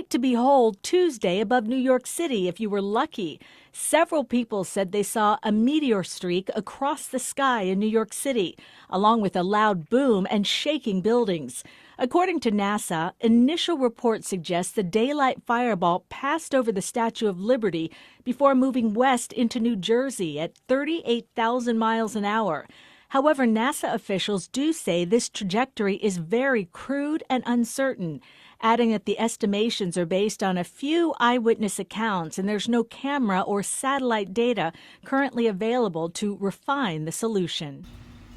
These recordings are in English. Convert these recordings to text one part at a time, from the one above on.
To behold Tuesday above New York City if you were lucky. Several people said they saw a meteor streak across the sky in New York City, along with a loud boom and shaking buildings. According to NASA, initial reports suggest the daylight fireball passed over the Statue of Liberty before moving west into New Jersey at 38,000 miles an hour. However, NASA officials do say this trajectory is very crude and uncertain, adding that the estimations are based on a few eyewitness accounts and there's no camera or satellite data currently available to refine the solution.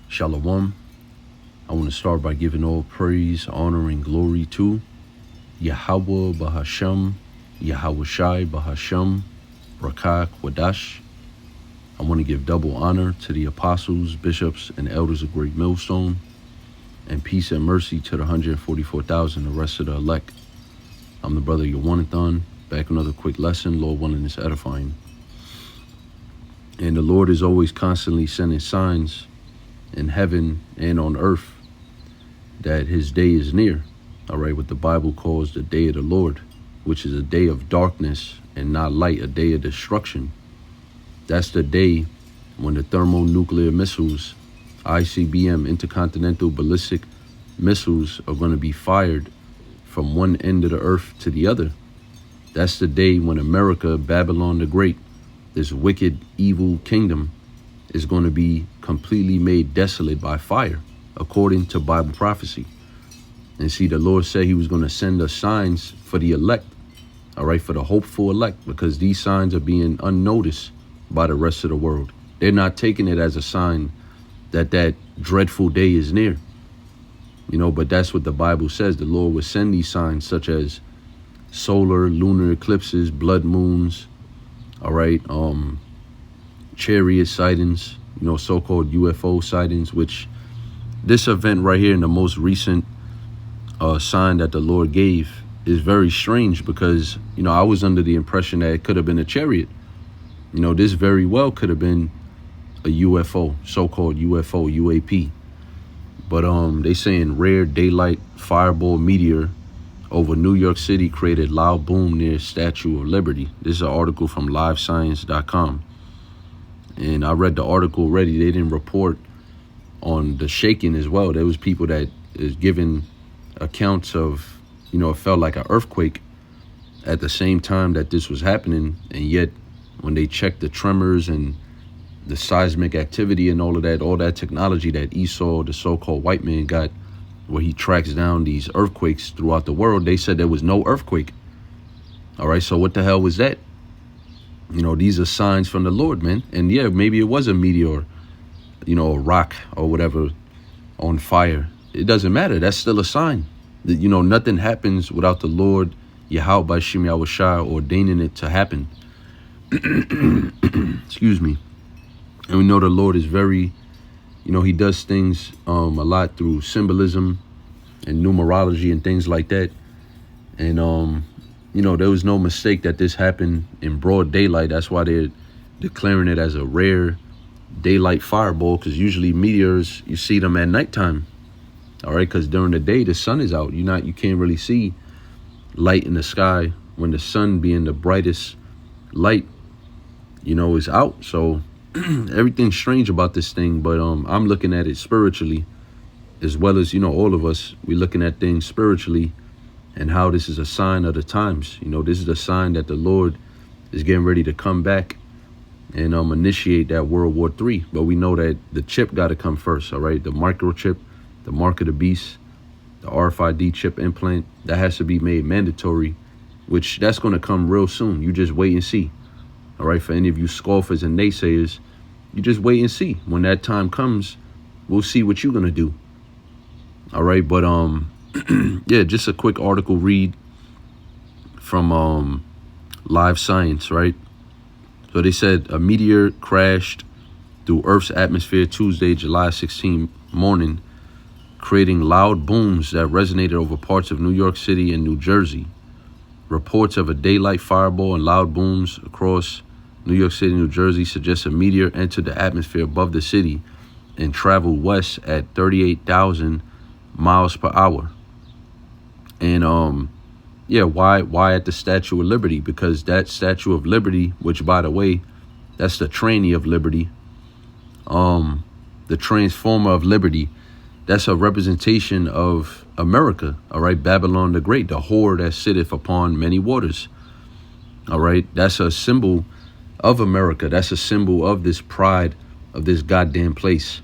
Shalom. I want to start by giving all praise, honor, and glory to Yahweh Bahasham, Yahweh Shai Bahasham, Rakah Kwadash. I want to give double honor to the apostles, bishops, and elders of Great Millstone, and peace and mercy to the 144,000, the rest of the elect. I'm the brother Yawanathan, back with another quick lesson, Lord willing, is edifying. And the Lord is always constantly sending signs in heaven and on earth that his day is near, all right, what the Bible calls the day of the Lord, which is a day of darkness and not light, a day of destruction. That's the day when the thermonuclear missiles, ICBM, intercontinental ballistic missiles, are going to be fired from one end of the earth to the other. That's the day when America, Babylon the Great, this wicked, evil kingdom, is going to be completely made desolate by fire, according to Bible prophecy. And see, the Lord said he was going to send us signs for the elect, all right, for the hopeful elect, because these signs are being unnoticed by the rest of the world. They're not taking it as a sign that that dreadful day is near, you know, but that's what the Bible says. The Lord will send these signs such as solar, lunar eclipses, blood moons, all right, chariot sightings, you know, so-called UFO sightings, which this event right here in the most recent sign that the Lord gave is very strange because, you know, I was under the impression that it could have been a chariot. You know, this very well could have been a UFO, so-called UFO, UAP. But they saying rare daylight fireball meteor over New York City created loud boom near Statue of Liberty. This is an article from livescience.com. And I read the article already. They didn't report on the shaking as well. There was people that is giving accounts of, you know, it felt like an earthquake at the same time that this was happening. And yet when they checked the tremors and the seismic activity and all that technology that Esau, the so-called white man, got, where he tracks down these earthquakes throughout the world, they said there was no earthquake. All right, so what the hell was that? You know, these are signs from the Lord, man. And yeah, maybe it was a meteor, you know, a rock or whatever on fire. It doesn't matter. That's still a sign. That, you know, nothing happens without the Lord, Yahweh by Shem Yahushua, ordaining it to happen. Excuse me. And we know the Lord is very, you know, he does things a lot through symbolism and numerology and things like that. And, you know, there was no mistake that this happened in broad daylight. That's why they're declaring it as a rare daylight fireball, because usually meteors, you see them at nighttime. All right, because during the day, the sun is out. You can't really see light in the sky when the sun, being the brightest light, you know, is out. So everything's strange about this thing, but I'm looking at it spiritually, as well as, you know, all of us, we're looking at things spiritually and how this is a sign of the times. You know, this is a sign that the Lord is getting ready to come back and initiate that World War III. But we know that the chip got to come first, all right? The microchip, the mark of the beast, the RFID chip implant, that has to be made mandatory, which that's going to come real soon. You just wait and see. All right, for any of you scoffers and naysayers, you just wait and see. When that time comes, we'll see what you're going to do. All right, but yeah, just a quick article read from Live Science, right? So they said a meteor crashed through Earth's atmosphere Tuesday, July 16 morning, creating loud booms that resonated over parts of New York City and New Jersey. Reports of a daylight fireball and loud booms across New York City, New Jersey suggest a meteor entered the atmosphere above the city and traveled west at 38,000 miles per hour. And Yeah, why at the Statue of Liberty? Because that Statue of Liberty, which by the way, that's the tranny of liberty, the transformer of liberty, that's a representation of America, all right? Babylon the Great, the whore that sitteth upon many waters, all right? That's a symbol of America. That's a symbol of this pride of this goddamn place.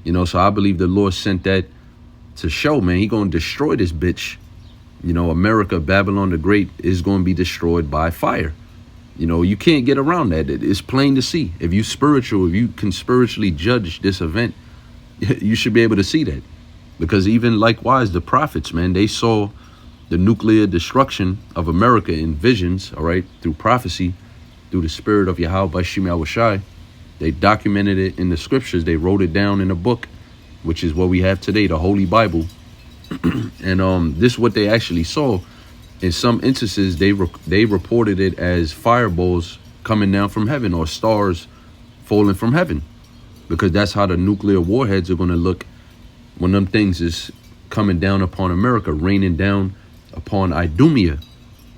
You know, so I believe the Lord sent that to show, man, he going to destroy this bitch. You know, America, Babylon the Great is going to be destroyed by fire. You know, you can't get around that. It's plain to see. If you spiritual, if you can spiritually judge this event, you should be able to see that. Because even likewise, the prophets, man, they saw the nuclear destruction of America in visions, all right, through prophecy, through the spirit of Yahweh Shai. They documented it in the scriptures. They wrote it down in a book, which is what we have today, the Holy Bible. And this is what they actually saw. In some instances, they reported it as fireballs coming down from heaven or stars falling from heaven, because that's how the nuclear warheads are going to look when them things is coming down upon America, raining down upon Idumea,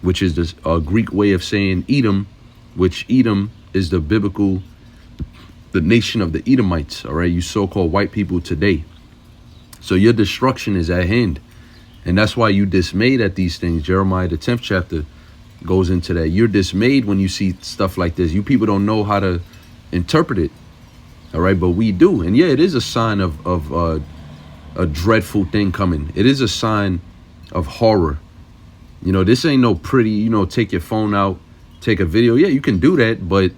which is this Greek way of saying Edom, which Edom is the biblical, the nation of the Edomites, all right, you so-called white people today. So your destruction is at hand. And that's why you dismayed at these things. Jeremiah, the 10th chapter, goes into that. You're dismayed when you see stuff like this. You people don't know how to interpret it. All right, but we do. And yeah, it is a sign of a dreadful thing coming. It is a sign of horror. You know, this ain't no pretty, you know, take your phone out, take a video. Yeah, you can do that, but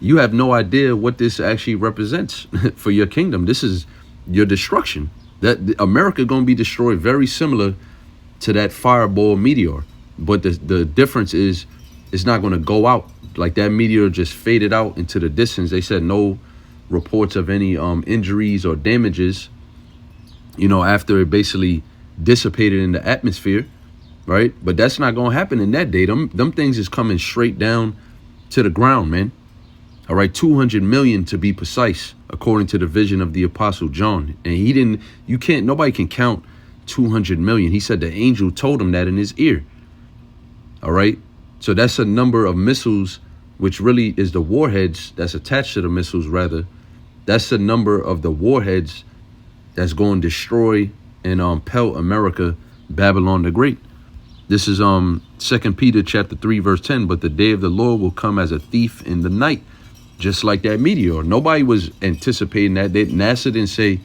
you have no idea what this actually represents for your kingdom. This is your destruction. That America going to be destroyed very similar to that fireball meteor. But the difference is it's not going to go out. Like that meteor just faded out into the distance. They said no reports of any injuries or damages, you know, after it basically dissipated in the atmosphere, right? But that's not going to happen in that day. Them things is coming straight down to the ground, man. All right, 200 million to be precise, according to the vision of the Apostle John. And nobody can count 200 million. He said the angel told him that in his ear. All right, so that's a number of missiles, which really is the warheads that's attached to the missiles, rather. That's the number of the warheads that's going to destroy and pelt America, Babylon the Great. This is 2 Peter chapter 3, verse 10. But the day of the Lord will come as a thief in the night. Just like that meteor. Nobody was anticipating that. NASA didn't say,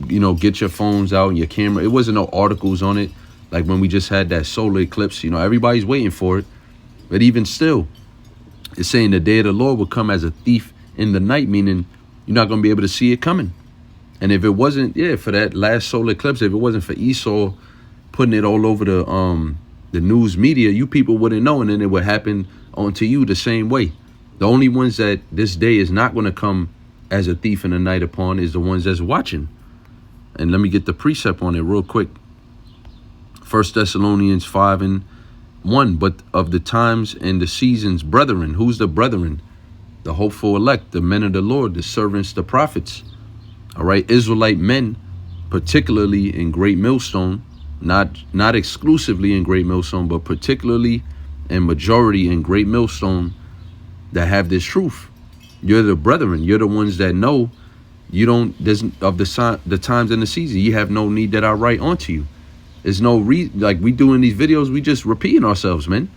you know, get your phones out and your camera. It wasn't no articles on it. Like when we just had that solar eclipse, you know, everybody's waiting for it. But even still, it's saying the day of the Lord will come as a thief in the night, meaning you're not going to be able to see it coming. And if it wasn't, for that last solar eclipse, if it wasn't for Esau putting it all over the news media, you people wouldn't know. And then it would happen onto you the same way. The only ones that this day is not going to come as a thief in the night upon is the ones that's watching. And let me get the precept on it real quick. 1 Thessalonians 5:1. But of the times and the seasons, brethren. Who's the brethren? The hopeful elect, the men of the Lord, the servants, the prophets. All right, Israelite men, particularly in Great Millstone, not exclusively in Great Millstone, but particularly and majority in Great Millstone, that have this truth. You're the brethren. You're the ones that know you don't, the times and the season, you have no need that I write onto you. There's no like we do in these videos, we just repeating ourselves, man.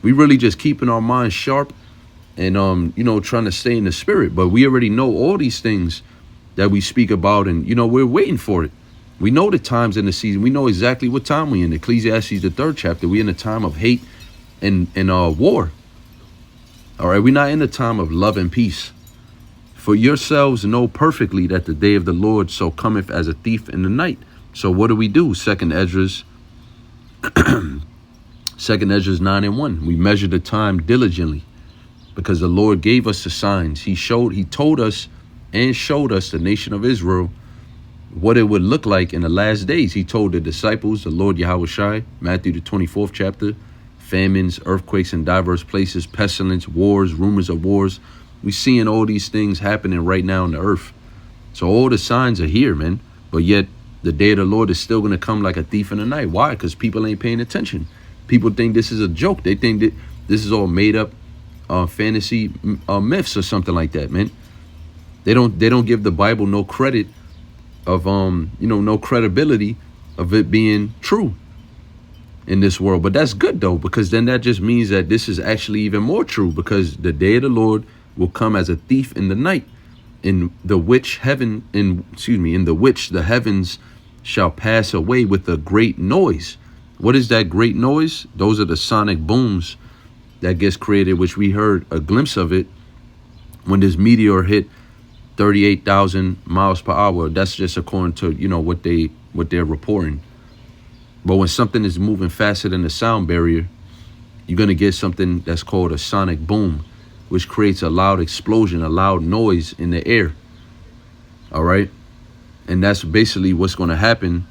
We really just keeping our minds sharp and, you know, trying to stay in the spirit. But we already know all these things that we speak about, and, you know, we're waiting for it. We know the times and the season. We know exactly what time we're in. Ecclesiastes, the 3rd chapter, we're in a time of hate and war. All right, we're not in a time of love and peace. For yourselves know perfectly that the day of the Lord so cometh as a thief in the night. So what do we do? Second Ezra's 9:1. We measure the time diligently, because the Lord gave us the signs. He told us and showed us, the nation of Israel, what it would look like in the last days. He told the disciples, the Lord Yahweh Shai, Matthew the 24th chapter, famines, earthquakes in diverse places, pestilence, wars, rumors of wars. We're seeing all these things happening right now on the earth. So all the signs are here, man. But yet the day of the Lord is still going to come like a thief in the night. Why? Because people ain't paying attention. People think this is a joke. They think that this is all made up fantasy myths or something like that, man. They don't give the Bible no credit of no credibility of it being true in this world. But that's good though, because then that just means that this is actually even more true, because the day of the Lord will come as a thief in the night, in the which the heavens shall pass away with a great noise. What is that great noise? Those are the sonic booms that gets created, which we heard a glimpse of it when this meteor hit 38,000 miles per hour. That's just according to what they're reporting. But when something is moving faster than the sound barrier, you're gonna get something that's called a sonic boom, which creates a loud explosion, a loud noise in the air. All right, and that's basically what's gonna happen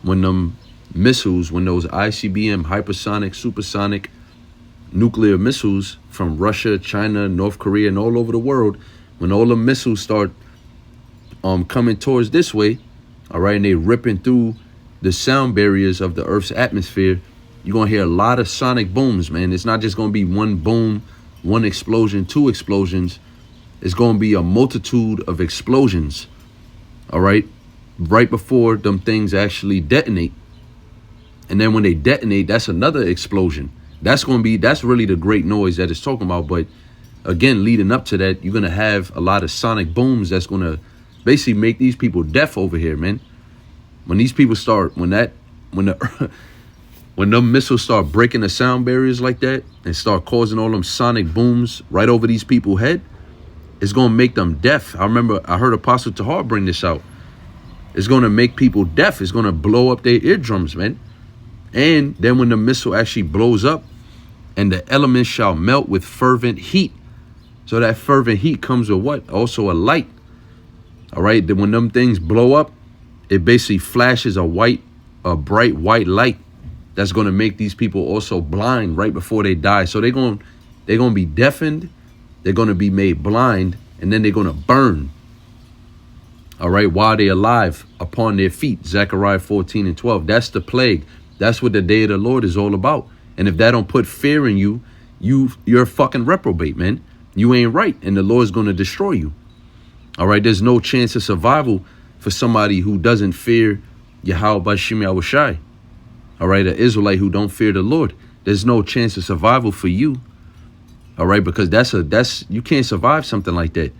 when them missiles, when those ICBM, hypersonic, supersonic, nuclear missiles from Russia, China, North Korea, and all over the world, when all the missiles start coming towards this way, all right, and they ripping through the sound barriers of the Earth's atmosphere, you're gonna hear a lot of sonic booms, man. It's not just gonna be one boom, one explosion, two explosions. It's gonna be a multitude of explosions, all right, right before them things actually detonate. And then when they detonate, that's another explosion. That's really the great noise that it's talking about. But again, leading up to that, you're gonna have a lot of sonic booms that's gonna basically make these people deaf over here, man. When these people start, when them missiles start breaking the sound barriers like that and start causing all them sonic booms right over these people's head, it's gonna make them deaf. I remember I heard Apostle Tahar bring this out. It's gonna make people deaf. It's gonna blow up their eardrums, man. And then when the missile actually blows up, and the elements shall melt with fervent heat. So that fervent heat comes with what? Also a light. All right. Then when them things blow up, it basically flashes a bright white light that's going to make these people also blind right before they die. So they're going to be deafened. They're going to be made blind, and then they're going to burn. All right. While they're alive upon their feet. Zechariah 14:12. That's the plague. That's what the day of the Lord is all about. And if that don't put fear in you, you're a fucking reprobate, man. You ain't right, and the Lord's going to destroy you. All right, there's no chance of survival for somebody who doesn't fear Yahweh Bashim Yahushai. All right, an Israelite who don't fear the Lord. There's no chance of survival for you. All right, because you can't survive something like that.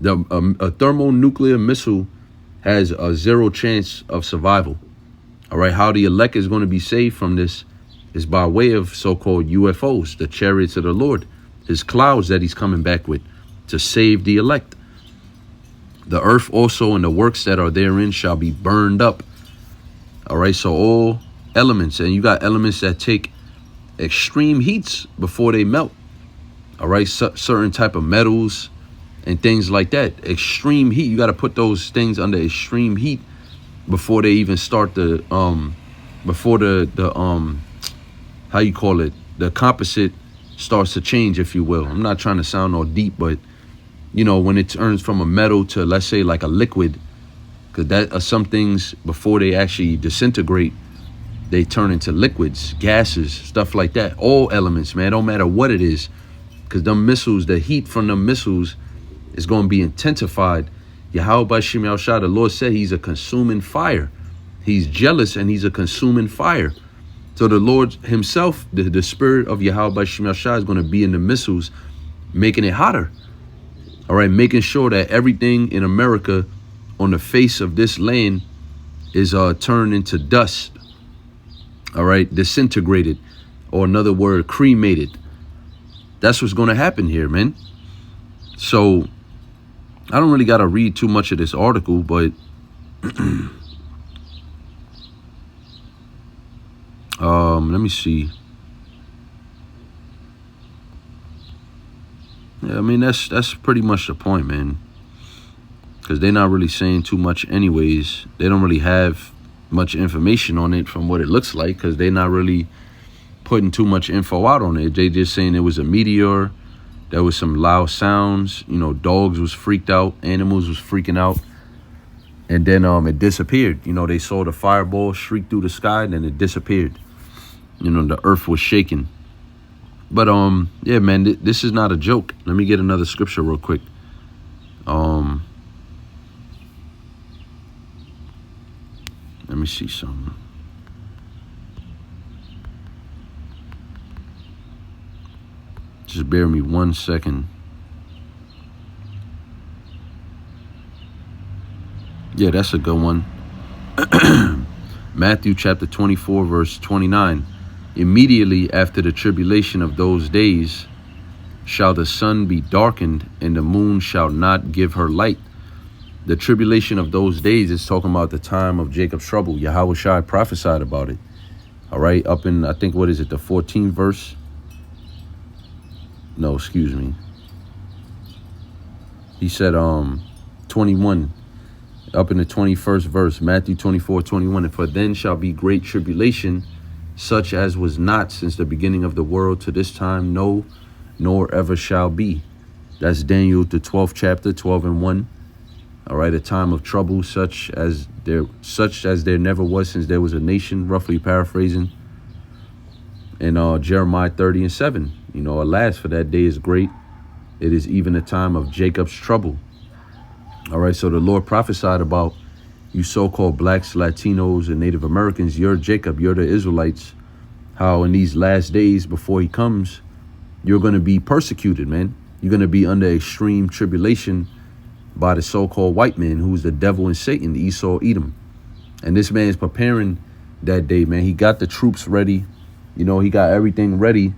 A thermonuclear missile has a 0 chance of survival. All right, how the elect is going to be saved from this is by way of so-called UFOs, the chariots of the Lord, his clouds that he's coming back with to save the elect. The earth also and the works that are therein shall be burned up. All right, so all elements, and you got elements that take extreme heats before they melt. All right, certain type of metals and things like that. Extreme heat, you got to put those things under extreme heat before they even start the the composite starts to change, if you will. I'm not trying to sound all deep, but when it turns from a metal to, let's say, like a liquid, because that are some things before they actually disintegrate, they turn into liquids, gases, stuff like that. All elements, man, don't matter what it is, because them missiles, the heat from them missiles is going to be intensified. Yahweh Bashim Yahushua, the Lord said he's a consuming fire. He's jealous and he's a consuming fire. So the Lord himself, the spirit of Yahweh Bashim Yahushua is going to be in the missiles, making it hotter. All right, making sure that everything in America on the face of this land is turned into dust. All right, disintegrated, or another word, cremated. That's what's going to happen here, man. So I don't really got to read too much of this article, but let me see. Yeah, I mean, that's pretty much the point, man. Because they're not really saying too much anyways. They don't really have much information on it from what it looks like, because they're not really putting too much info out on it. They just saying it was a meteor. There was some loud sounds. Dogs was freaked out. Animals was freaking out. And then it disappeared. They saw the fireball shriek through the sky, and then it disappeared. You know, the earth was shaking. But yeah, man, this is not a joke. Let me get another scripture real quick. Let me see something. Just bear me 1 second. Yeah, that's a good one. Matthew chapter 24, verse 29. Immediately after the tribulation of those days shall the sun be darkened, and the moon shall not give her light. The tribulation of those days is talking about the time of Jacob's trouble. Yahushua prophesied about it. All right, up in, I think, what is it, the 14th verse? No, excuse me. He said 21, up in the 21st verse, Matthew 24:21. And for then shall be great tribulation, such as was not since the beginning of the world to this time, no, nor ever shall be. That's Daniel, the 12th chapter, 12 and 1. All right, a time of trouble such as there never was since there was a nation, roughly paraphrasing. And Jeremiah 30 and 7. You know, alas, for that day is great. It is even a time of Jacob's trouble. All right, so the Lord prophesied about you so-called blacks, Latinos, and Native Americans. You're Jacob, you're the Israelites. How in these last days before he comes, you're going to be persecuted, man. You're going to be under extreme tribulation by the so-called white man, who's the devil and Satan, Esau, Edom. And this man is preparing that day, man. He got the troops ready. You know, he got everything ready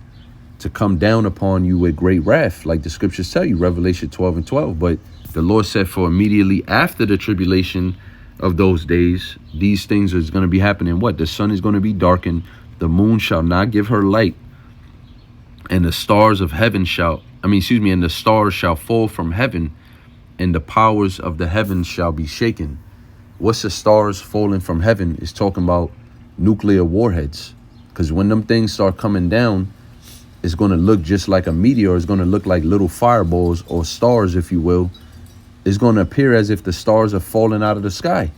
to come down upon you with great wrath, like the scriptures tell you, Revelation 12 and 12. But the Lord said, for immediately after the tribulation of those days, these things is going to be happening. What? The sun is going to be darkened. The moon shall not give her light. And the stars of heaven and the stars shall fall from heaven, and the powers of the heavens shall be shaken. What's the stars falling from heaven? Is talking about nuclear warheads. Because when them things start coming down, it's going to look just like a meteor. It's going to look like little fireballs or stars, if you will. It's going to appear as if the stars are falling out of the sky.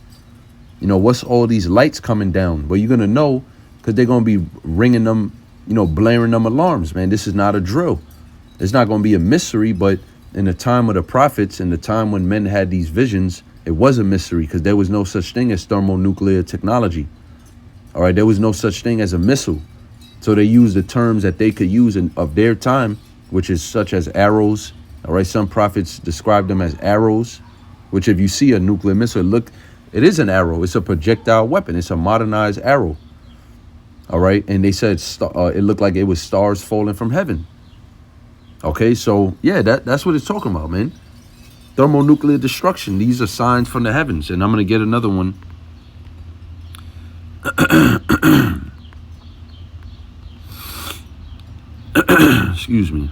You know, what's all these lights coming down? Well, you're going to know because they're going to be ringing them, you know, blaring them alarms, man. This is not a drill. It's not going to be a mystery, but in the time of the prophets, in the time when men had these visions, it was a mystery because there was no such thing as thermonuclear technology. All right, there was no such thing as a missile. So they used the terms that they could use of their time, which is such as arrows. All right, some prophets describe them as arrows, which if you see a nuclear missile, look, it is an arrow. It's a projectile weapon. It's a modernized arrow. All right, and they said it looked like it was stars falling from heaven. Okay, so yeah, that's what it's talking about, man. Thermonuclear destruction. These are signs from the heavens. And I'm going to get another one. Excuse me.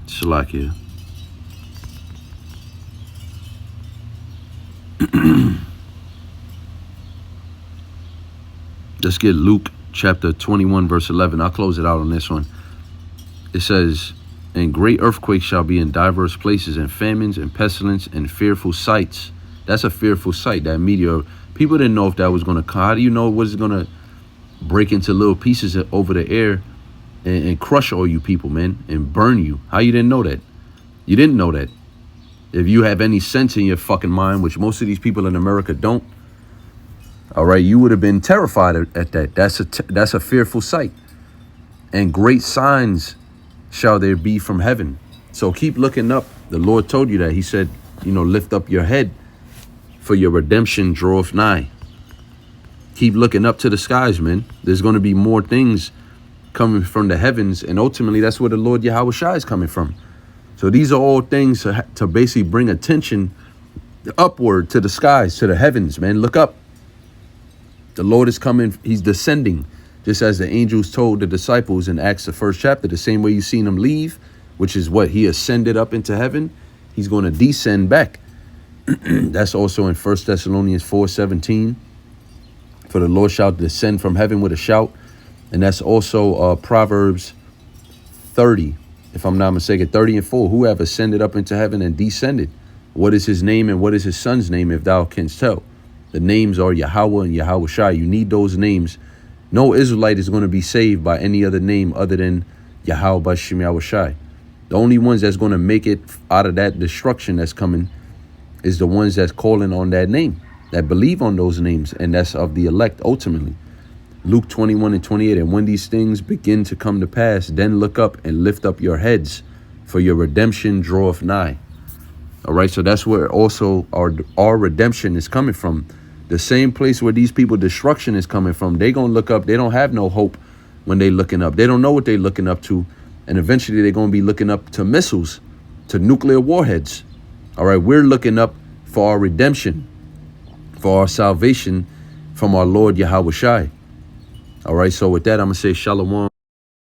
Salakia. Let's get Luke chapter 21, verse 11. I'll close it out on this one. It says, and great earthquakes shall be in diverse places, and famines and pestilence and fearful sights. That's a fearful sight, that meteor. People didn't know if that was going to come. How do you know it was going to break into little pieces over the air and crush all you people, man, and burn you? How you didn't know that? You didn't know that. If you have any sense in your fucking mind, which most of these people in America don't, all right, you would have been terrified at that. That's a fearful sight. And great signs shall there be from heaven. So keep looking up. The Lord told you that. He said, you know, lift up your head, for your redemption draweth nigh. Keep looking up to the skies, man. There's going to be more things coming from the heavens. And ultimately, that's where the Lord Yahushua is coming from. So these are all things to basically bring attention upward to the skies, to the heavens, man. Look up. The Lord is coming. He's descending, just as the angels told the disciples in Acts, the 1st chapter, the same way you seen him leave, which is what he ascended up into heaven. He's going to descend back. That's also in 1 Thessalonians 4:17. For the Lord shall descend from heaven with a shout. And that's also Proverbs 30, if I'm not mistaken, 30 and 4. Who have ascended up into heaven and descended? What is his name and what is his son's name, if thou canst tell? The names are Yahweh and Yahweh Shai. You need those names. No Israelite is going to be saved by any other name other than Yahweh Bashim Yahweh Shai. The only ones that's going to make it out of that destruction that's coming is the ones that's calling on that name, that believe on those names, and that's of the elect ultimately. Luke 21:28, and when these things begin to come to pass, then look up and lift up your heads, for your redemption draweth nigh. All right, so that's where also our redemption is coming from. The same place where these people destruction is coming from. They gonna look up. They don't have no hope when they looking up. They don't know what they looking up to, and eventually they're gonna be looking up to missiles, to nuclear warheads. All right, we're looking up for our redemption, for our salvation from our Lord Yahweh Shai. All right, so with that, I'm gonna say shalom.